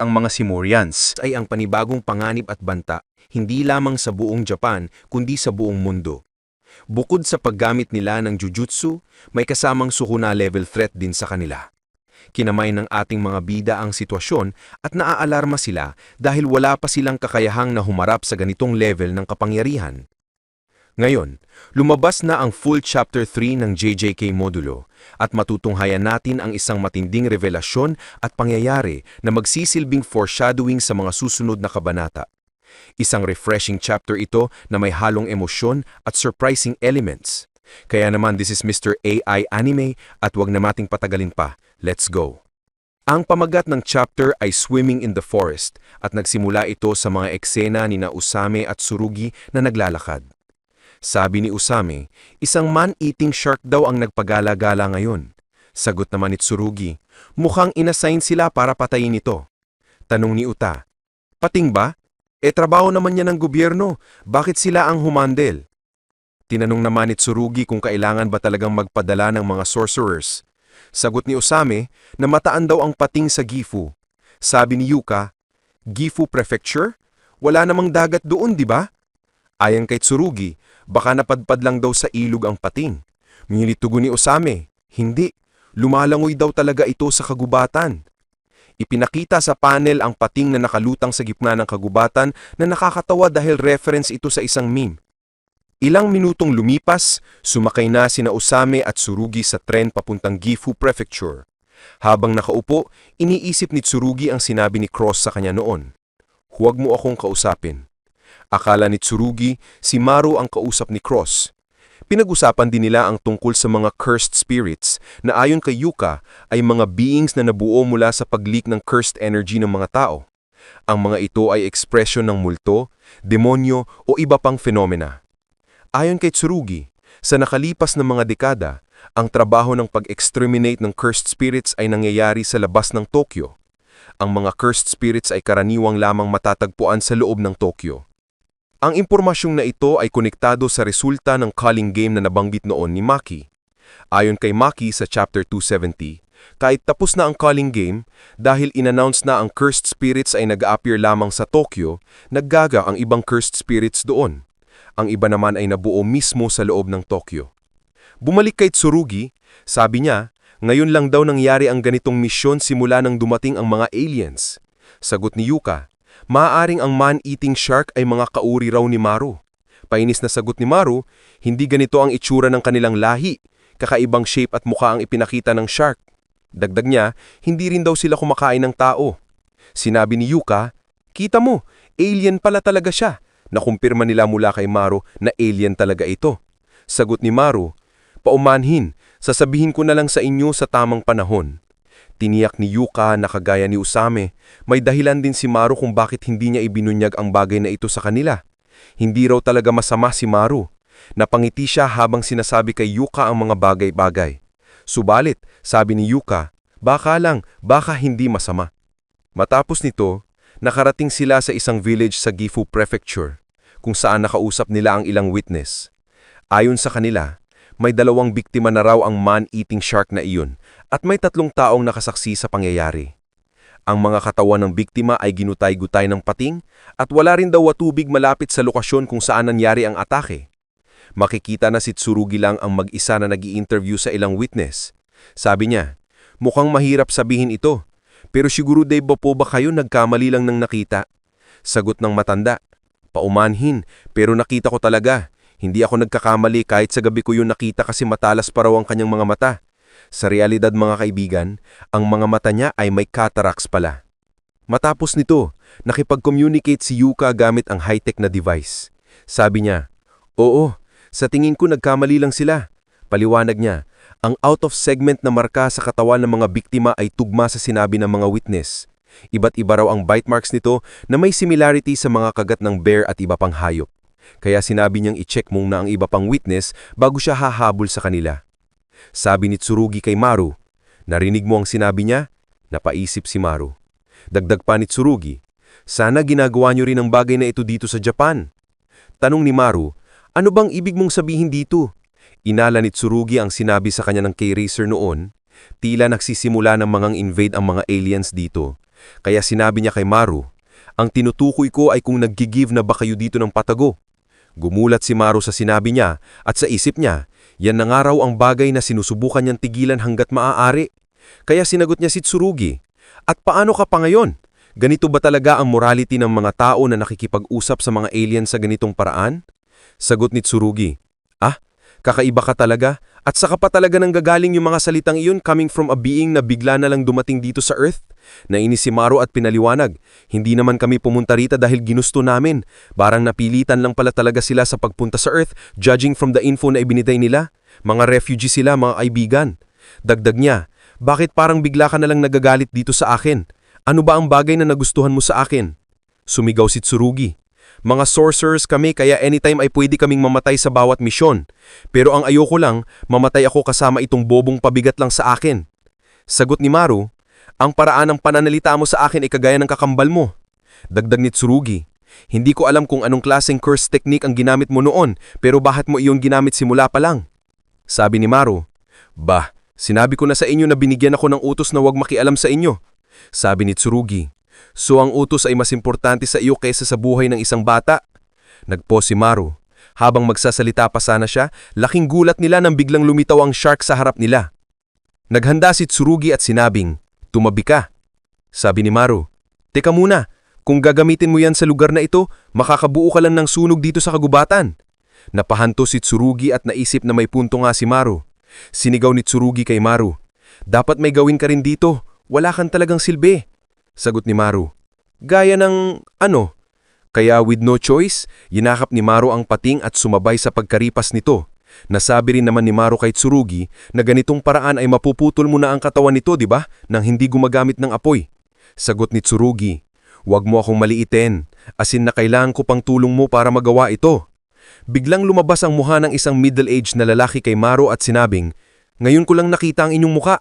ang mga Simurians. Ay ang panibagong panganib at banta, hindi lamang sa buong Japan, kundi sa buong mundo. Bukod sa paggamit nila ng jujutsu, may kasamang Sukuna level threat din sa kanila. Kinamay ng ating mga bida ang sitwasyon at naaalarma sila dahil wala pa silang kakayahang na humarap sa ganitong level ng kapangyarihan. Ngayon, lumabas na ang full Chapter 3 ng JJK Modulo at matutunghayan natin ang isang matinding revelasyon at pangyayari na magsisilbing foreshadowing sa mga susunod na kabanata. Isang refreshing chapter ito na may halong emosyon at surprising elements. Kaya naman this is Mr. AI Anime at wag na nating patagalin pa. Let's go! Ang pamagat ng chapter ay Swimming in the Forest at nagsimula ito sa mga eksena ni Usame at Tsurugi na naglalakad. Sabi ni Usame, isang man-eating shark daw ang nagpagala-gala ngayon. Sagot naman ni Tsurugi, mukhang inassign sila para patayin ito. Tanong ni Uta, pating ba? Trabaho naman niya ng gobyerno, bakit sila ang humandel? Tinanong naman ni Tsurugi kung kailangan ba talagang magpadala ng mga sorcerers. Sagot ni Usame na mataan daw ang pating sa Gifu. Sabi ni Yuka, Gifu Prefecture? Wala namang dagat doon, di ba? Ayon kay Tsurugi, baka napadpad lang daw sa ilog ang pating. Ngunit tugon ni Usame, hindi. Lumalangoy daw talaga ito sa kagubatan. Ipinakita sa panel ang pating na nakalutang sa gitna ng kagubatan na nakakatawa dahil reference ito sa isang meme. Ilang minutong lumipas, sumakay na sina Usame at Tsurugi sa tren papuntang Gifu Prefecture. Habang nakaupo, iniisip ni Tsurugi ang sinabi ni Cross sa kanya noon. Huwag mo akong kausapin. Akala ni Tsurugi, si Maru ang kausap ni Cross. Pinag-usapan din nila ang tungkol sa mga cursed spirits na ayon kay Yuka ay mga beings na nabuo mula sa pag-leak ng cursed energy ng mga tao. Ang mga ito ay ekspresyon ng multo, demonyo o iba pang fenomena. Ayon kay Tsurugi, sa nakalipas na mga dekada, ang trabaho ng pag-exterminate ng cursed spirits ay nangyayari sa labas ng Tokyo. Ang mga cursed spirits ay karaniwang lamang matatagpuan sa loob ng Tokyo. Ang impormasyong na ito ay konektado sa resulta ng calling game na nabanggit noon ni Maki. Ayon kay Maki sa Chapter 270, kahit tapos na ang calling game, dahil inannounce na ang cursed spirits ay nag-a-appear lamang sa Tokyo, naggaga ang ibang cursed spirits doon. Ang iba naman ay nabuo mismo sa loob ng Tokyo. Bumalik kay Tsurugi, sabi niya, ngayon lang daw nangyari ang ganitong misyon simula nang dumating ang mga aliens. Sagot ni Yuka, maaaring ang man-eating shark ay mga kauri raw ni Maru. Painis na sagot ni Maru, hindi ganito ang itsura ng kanilang lahi. Kakaibang shape at mukha ang ipinakita ng shark. Dagdag niya, hindi rin daw sila kumakain ng tao. Sinabi ni Yuka, kita mo, alien pala talaga siya. Nakumpirma nila mula kay Maru na alien talaga ito. Sagot ni Maru, paumanhin, sasabihin ko na lang sa inyo sa tamang panahon. Tiniyak ni Yuka na kagaya ni Usame, may dahilan din si Maru kung bakit hindi niya ibinunyag ang bagay na ito sa kanila. Hindi raw talaga masama si Maru. Napangiti siya habang sinasabi kay Yuka ang mga bagay-bagay. Subalit, sabi ni Yuka, baka lang, baka hindi masama. Matapos nito, nakarating sila sa isang village sa Gifu Prefecture, kung saan nakausap nila ang ilang witness. Ayon sa kanila, may 2 biktima na raw ang man-eating shark na iyon at may 3 taong nakasaksi sa pangyayari. Ang mga katawan ng biktima ay ginutay-gutay ng pating at wala rin daw tubig malapit sa lokasyon kung saan nangyari ang atake. Makikita na si Tsurugi lang ang mag-isa na nag-i-interview sa ilang witness. Sabi niya, mukhang mahirap sabihin ito, pero siguro day ba po ba kayo nagkamali lang ng nakita? Sagot ng matanda, paumanhin, pero nakita ko talaga. Hindi ako nagkakamali kahit sa gabi ko yun nakita kasi matalas pa raw ang kanyang mga mata. Sa realidad mga kaibigan, ang mga mata niya ay may cataracts pala. Matapos nito, nakipag-communicate si Yuka gamit ang high-tech na device. Sabi niya, oo, sa tingin ko nagkamali lang sila. Paliwanag niya, ang out-of-segment na marka sa katawan ng mga biktima ay tugma sa sinabi ng mga witness. Iba't iba raw ang bite marks nito na may similarity sa mga kagat ng bear at iba pang hayop. Kaya sinabi niyang i-check muna ang iba pang witness bago siya hahabol sa kanila. Sabi ni Tsurugi kay Maru, narinig mo ang sinabi niya? Napaisip si Maru. Dagdag pa ni Tsurugi, sana ginagawa niyo rin ang bagay na ito dito sa Japan. Tanong ni Maru, ano bang ibig mong sabihin dito? Inala ni Tsurugi ang sinabi sa kanya ng K-Racer noon, tila nagsisimula ng invade ang mga aliens dito. Kaya sinabi niya kay Maru, ang tinutukoy ko ay kung naggigive na ba kayo dito ng patago. Gumulat si Maru sa sinabi niya at sa isip niya, yan na nga raw ang bagay na sinusubukan niyang tigilan hanggat maaari. Kaya sinagot niya si Tsurugi, at paano ka pa ngayon? Ganito ba talaga ang morality ng mga tao na nakikipag-usap sa mga alien sa ganitong paraan? Sagot ni Tsurugi, kakaiba ka talaga at saka pa talaga nanggagaling yung mga salitang iyon coming from a being na bigla na lang dumating dito sa Earth? Nainis si Maru at pinaliwanag, hindi naman kami pumunta rito dahil ginusto namin. Barang napilitan lang pala talaga sila sa pagpunta sa Earth, judging from the info na ibinigay nila. Mga refugee sila, mga kaibigan. Dagdag niya, bakit parang bigla ka na lang nagagalit dito sa akin? Ano ba ang bagay na nagustuhan mo sa akin? Sumigaw si Tsurugi. Mga sorcerers kami kaya anytime ay pwede kaming mamatay sa bawat misyon. Pero ang ayoko lang, mamatay ako kasama itong bobong pabigat lang sa akin. Sagot ni Maru, ang paraan ng pananalita mo sa akin ay kagaya ng kakambal mo. Dagdag ni Tsurugi, hindi ko alam kung anong klaseng curse technique ang ginamit mo noon, pero bakit mo iyon ginamit simula pa lang? Sabi ni Maru, sinabi ko na sa inyo na binigyan ako ng utos na huwag makialam sa inyo. Sabi ni Tsurugi, so ang utos ay mas importante sa iyo kaysa sa buhay ng isang bata? Nagpause si Maru. Habang magsasalita pa sana siya, laking gulat nila nang biglang lumitaw ang shark sa harap nila. Naghanda si Tsurugi at sinabing, tumabi ka. Sabi ni Maru, teka muna, kung gagamitin mo yan sa lugar na ito, makakabuo ka lang ng sunog dito sa kagubatan. Napahanto si Tsurugi at naisip na may punto nga si Maru. Sinigaw ni Tsurugi kay Maru, dapat may gawin ka rin dito, wala kang talagang silbi. Sagot ni Maru, gaya ng ano? Kaya with no choice, yinakap ni Maru ang pating at sumabay sa pagkaripas nito. Nasabi rin naman ni Maru kay Tsurugi na ganitong paraan ay mapuputol mo na ang katawan nito, di ba? Nang hindi gumagamit ng apoy. Sagot ni Tsurugi, huwag mo akong maliitin, asin na kailangan ko pang tulong mo para magawa ito. Biglang lumabas ang mukha ng isang middle-aged na lalaki kay Maru at sinabing, ngayon ko lang nakita ang inyong muka.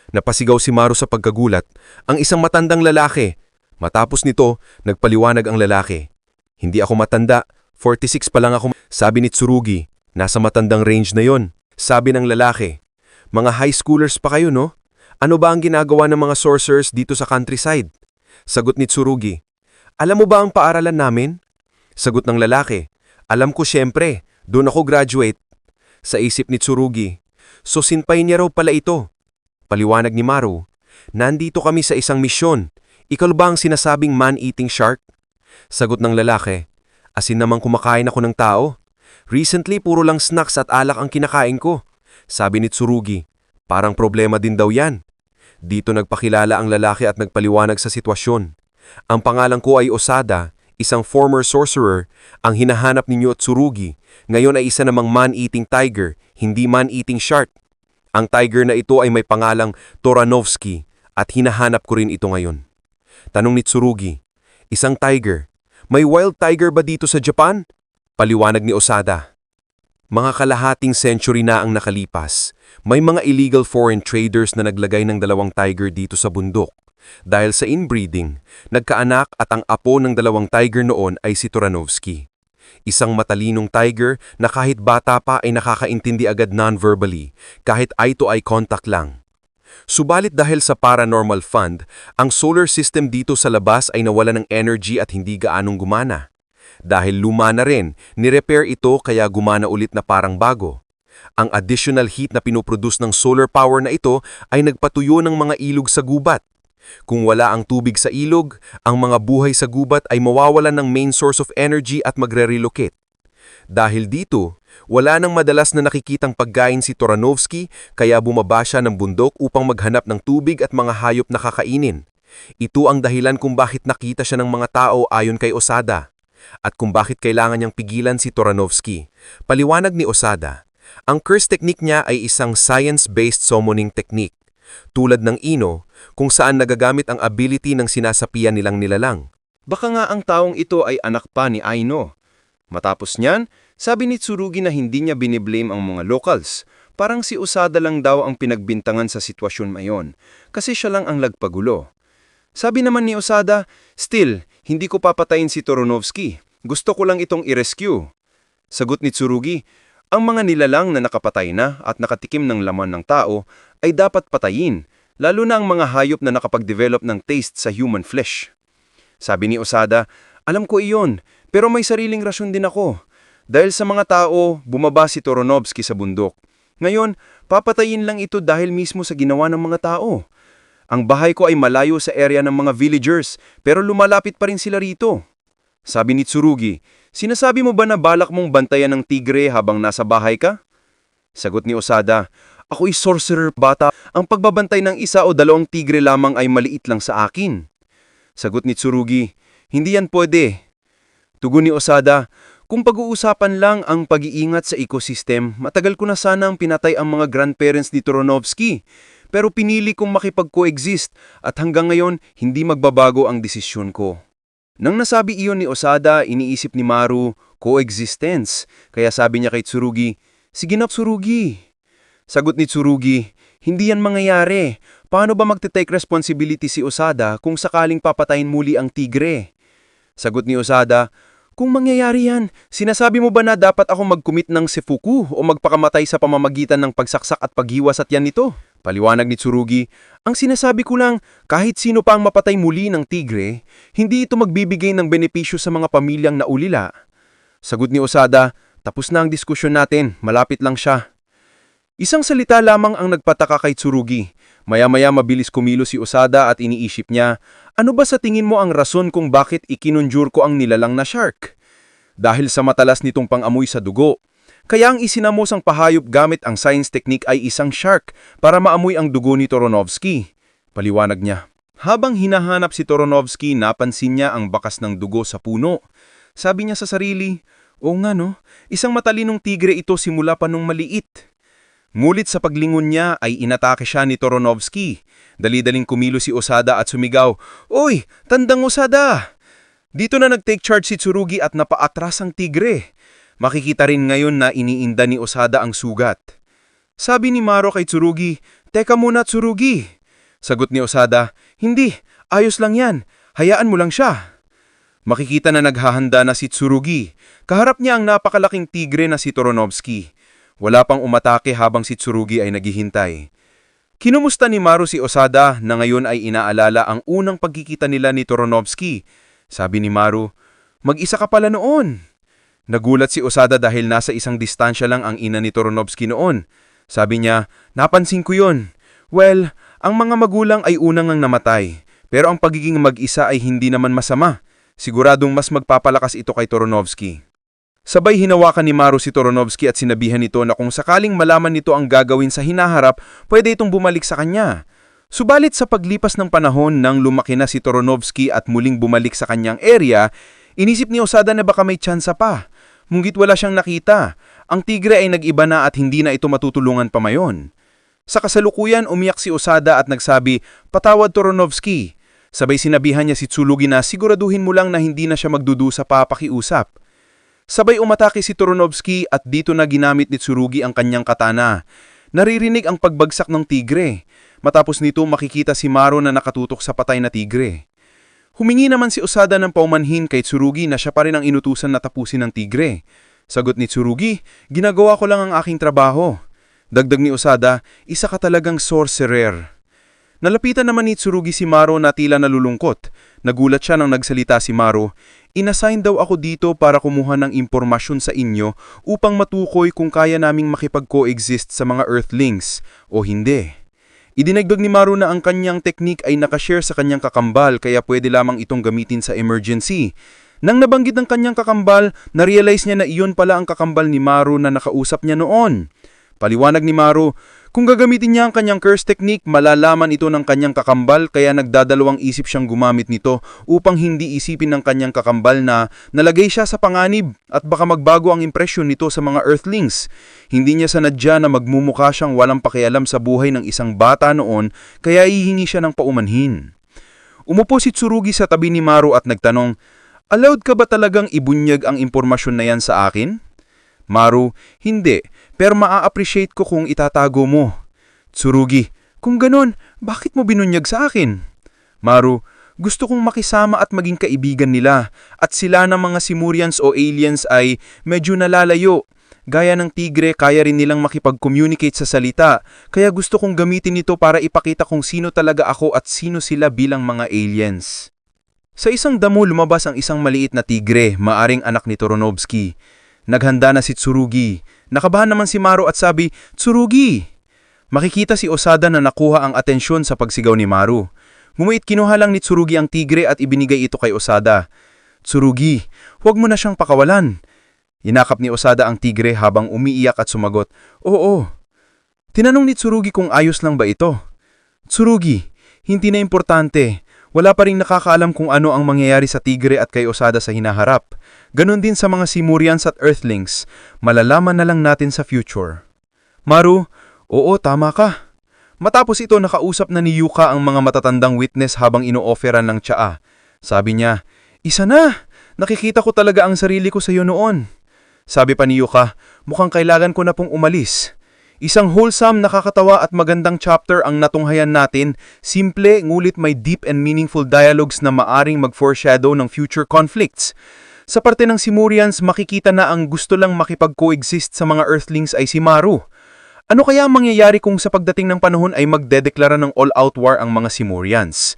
Napasigaw si Maru sa pagkagulat, ang isang matandang lalaki. Matapos nito, nagpaliwanag ang lalaki. Hindi ako matanda, 46 pa lang ako. Sabi ni Tsurugi, nasa matandang range na yon. Sabi ng lalaki, mga high schoolers pa kayo no? Ano ba ang ginagawa ng mga sorcerers dito sa countryside? Sagot ni Tsurugi, alam mo ba ang paaralan namin? Sagot ng lalaki, alam ko siyempre, doon ako graduate. Sa isip ni Tsurugi, so sinpay niya raw pala ito. Paliwanag ni Maru, nandito kami sa isang misyon. Ikaw ba ang sinasabing man-eating shark? Sagot ng lalaki, asin namang kumakain ako ng tao. Recently, puro lang snacks at alak ang kinakain ko. Sabi ni Tsurugi, parang problema din daw yan. Dito nagpakilala ang lalaki at nagpaliwanag sa sitwasyon. Ang pangalan ko ay Osada, isang former sorcerer. Ang hinahanap ninyo at Tsurugi, ngayon ay isa namang man-eating tiger, hindi man-eating shark. Ang tiger na ito ay may pangalang Toranovsky at hinahanap ko rin ito ngayon. Tanong ni Tsurugi, isang tiger. May wild tiger ba dito sa Japan? Paliwanag ni Osada. Mga kalahating century na ang nakalipas. May mga illegal foreign traders na naglagay ng 2 tiger dito sa bundok. Dahil sa inbreeding, nagkaanak at ang apo ng 2 tiger noon ay si Toranovsky. Isang matalinong tiger na kahit bata pa ay nakakaintindi agad non-verbally, kahit eye-to-eye contact lang. Subalit dahil sa paranormal fund, ang solar system dito sa labas ay nawala ng energy at hindi gaanong gumana. Dahil luma na rin, ni-repair ito kaya gumana ulit na parang bago. Ang additional heat na pinoproduce ng solar power na ito ay nagpatuyo ng mga ilog sa gubat. Kung wala ang tubig sa ilog, ang mga buhay sa gubat ay mawawalan ng main source of energy at magre-relocate. Dahil dito, wala nang madalas na nakikitang pagkain si Toranovsky kaya bumaba siya ng bundok upang maghanap ng tubig at mga hayop na kakainin. Ito ang dahilan kung bakit nakita siya ng mga tao ayon kay Osada. At kung bakit kailangan niyang pigilan si Toranovsky. Paliwanag ni Osada, ang curse technique niya ay isang science-based summoning technique. Tulad ng Ino, kung saan nagagamit ang ability ng sinasapian nilang nilalang. Baka nga ang taong ito ay anak pa ni Aino. Matapos niyan, sabi ni Tsurugi na hindi niya biniblame ang mga locals. Parang si Osada lang daw ang pinagbintangan sa sitwasyon mayon, kasi siya lang ang lagpagulo. Sabi naman ni Osada, still, hindi ko papatayin si Toranovsky. Gusto ko lang itong i-rescue. Sagot ni Tsurugi, ang mga nilalang na nakapatay na at nakatikim ng laman ng tao ay dapat patayin. lalo na ang mga hayop na nakapag-develop ng taste sa human flesh. Sabi ni Osada, alam ko iyon, pero may sariling rasyon din ako. Dahil sa mga tao, bumaba si Toronovsky sa bundok. Ngayon, papatayin lang ito dahil mismo sa ginawa ng mga tao. Ang bahay ko ay malayo sa area ng mga villagers, pero lumalapit pa rin sila rito. Sabi ni Tsurugi, sinasabi mo ba na balak mong bantayan ng tigre habang nasa bahay ka? Sagot ni Osada, ako'y sorcerer bata, ang pagbabantay ng isa o dalawang tigre lamang ay maliit lang sa akin. Sagot ni Tsurugi, hindi yan pwede. Tugon ni Osada, kung pag-uusapan lang ang pag-iingat sa ecosystem, matagal ko na sana ang pinatay ang mga grandparents ni Toronovsky. Pero pinili kong makipag-coexist at hanggang ngayon hindi magbabago ang desisyon ko. Nang nasabi iyon ni Osada, iniisip ni Maru, coexistence. Kaya sabi niya kay Tsurugi, sige na Tsurugi. Sagot ni Tsurugi, hindi yan mangyayari. Paano ba magte-take responsibility si Osada kung sakaling papatayin muli ang tigre? Sagot ni Osada, kung mangyayari yan, sinasabi mo ba na dapat ako mag-commit ng seppuku o magpakamatay sa pamamagitan ng pagsaksak at paghiwas at yan nito? Paliwanag ni Tsurugi, ang sinasabi ko lang, kahit sino pa ang mapatay muli ng tigre, hindi ito magbibigay ng benepisyo sa mga pamilyang naulila. Sagot ni Osada, tapos na ang diskusyon natin, malapit lang siya. Isang salita lamang ang nagpataka kay Tsurugi. Maya-maya mabilis kumilos si Osada at iniisip niya, ano ba sa tingin mo ang rason kung bakit ikinonjure ko ang nilalang na shark? Dahil sa matalas nitong pang-amoy sa dugo. Kaya ang isinamosang pahayop gamit ang science technique ay isang shark para maamoy ang dugo ni Toronovsky. Paliwanag niya. Habang hinahanap si Toronovsky, napansin niya ang bakas ng dugo sa puno. Sabi niya sa sarili, oo nga no, isang matalinong tigre ito simula pa nung maliit. Ngulit sa paglingon niya ay inatake siya ni Toronovsky. Dali-daling kumilos si Osada at sumigaw, oy, tandang Osada! Dito na nag-take charge si Tsurugi at napaatras ang tigre. Makikita rin ngayon na iniinda ni Osada ang sugat. Sabi ni Maro kay Tsurugi, teka muna Tsurugi. Sagot ni Osada, hindi, ayos lang yan, hayaan mo lang siya. Makikita na naghahanda na si Tsurugi. Kaharap niya ang napakalaking tigre na si Toronovsky. Wala pang umatake habang si Tsurugi ay naghihintay. Kinumusta ni Maru si Osada na ngayon ay inaalala ang unang pagkikita nila ni Toronovsky. Sabi ni Maru, mag-isa ka pala noon. Nagulat si Osada dahil nasa isang distansya lang ang ina ni Toronovsky noon. Sabi niya, napansin ko yun. Well, ang mga magulang ay unang ang namatay. Pero ang pagiging mag-isa ay hindi naman masama. Siguradong mas magpapalakas ito kay Toronovsky. Sabay hinawakan ni Maru si Toronovsky at sinabihan nito na kung sakaling malaman nito ang gagawin sa hinaharap, pwede itong bumalik sa kanya. Subalit sa paglipas ng panahon nang lumaki na si Toronovsky at muling bumalik sa kanyang area, inisip ni Osada na baka may tsansa pa. Ngunit wala siyang nakita. Ang tigre ay nag-iba na at hindi na ito matutulungan pa mayon. Sa kasalukuyan, umiyak si Osada at nagsabi, patawad Toronovsky. Sabay sinabihan niya si Tsurugi na siguraduhin mo lang na hindi na siya magdudusa pa pakiusap. Sabay umatake si Toronovsky at dito na ginamit ni Tsurugi ang kanyang katana. Naririnig ang pagbagsak ng tigre. Matapos nito makikita si Maru na nakatutok sa patay na tigre. Humingi naman si Osada ng paumanhin kay Tsurugi na siya pa rin ang inutusan na tapusin ng tigre. Sagot ni Tsurugi, ginagawa ko lang ang aking trabaho. Dagdag ni Osada, isa ka talagang sorcerer. Nalapitan naman ni Tsurugi si Maru na tila nalulungkot. Nagulat siya nang nagsalita si Maru, inassign daw ako dito para kumuha ng impormasyon sa inyo upang matukoy kung kaya naming makipag-coexist sa mga Earthlings o hindi. Idinagdag ni Maru na ang kanyang teknik ay nakashare sa kanyang kakambal kaya pwede lamang itong gamitin sa emergency. Nang nabanggit ng kanyang kakambal, na-realize niya na iyon pala ang kakambal ni Maru na nakausap niya noon. Paliwanag ni Maru, kung gagamitin niya ang kanyang curse technique, malalaman ito ng kanyang kakambal kaya nagdadalawang isip siyang gumamit nito upang hindi isipin ng kanyang kakambal na nalagay siya sa panganib at baka magbago ang impresyon nito sa mga Earthlings. Hindi niya sanadya na magmumukha siyang walang pakialam sa buhay ng isang bata noon kaya hihingi siya ng paumanhin. Umupo si Tsurugi sa tabi ni Maru at nagtanong, allowed ka ba talagang ibunyag ang impormasyon na yan sa akin? Maru, hindi. Pero maa-appreciate ko kung itatago mo. Tsurugi, kung ganun, bakit mo binunyag sa akin? Maru, gusto kong makisama at maging kaibigan nila at sila ng mga Simurians o aliens ay medyo nalalayo. Gaya ng tigre, kaya rin nilang makipag-communicate sa salita, kaya gusto kong gamitin ito para ipakita kung sino talaga ako at sino sila bilang mga aliens. Sa isang damo lumabas ang isang maliit na tigre, maaring anak ni Toronovsky. Naghanda na si Tsurugi. Nakabahan naman si Maru at sabi, "Tsurugi!" Makikita si Osada na nakuha ang atensyon sa pagsigaw ni Maru. Ngumit kinuha lang ni Tsurugi ang tigre at ibinigay ito kay Osada. "Tsurugi, huwag mo na siyang pakawalan." Inakap ni Osada ang tigre habang umiiyak at sumagot, "Oo." Tinanong ni Tsurugi kung ayos lang ba ito. "Tsurugi, hindi na importante. Wala pa ring nakakaalam kung ano ang mangyayari sa tigre at kay Osada sa hinaharap. Ganon din sa mga Simurians at Earthlings. Malalaman na lang natin sa future." "Maru, oo, tama ka." Matapos ito, nakausap na ni Yuka ang mga matatandang witness habang ino-offeran ng tsaa. Sabi niya, "Isa na! Nakikita ko talaga ang sarili ko sa iyo noon." Sabi pa ni Yuka, "Mukhang kailangan ko na pong umalis." Isang wholesome, nakakatawa at magandang chapter ang natunghayan natin, simple ngulit may deep and meaningful dialogues na maaring mag-foreshadow ng future conflicts. Sa parte ng Simurians, makikita na ang gusto lang makipag-coexist sa mga Earthlings ay si Maru. Ano kaya ang mangyayari kung sa pagdating ng panahon ay magdedeklara ng all-out war ang mga Simurians?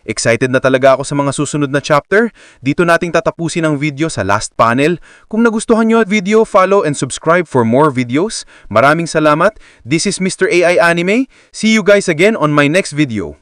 Excited na talaga ako sa mga susunod na chapter. Dito nating tatapusin ang video sa last panel. Kung nagustuhan nyo ang video, follow and subscribe for more videos. Maraming salamat. This is Mr. AI Anime. See you guys again on my next video.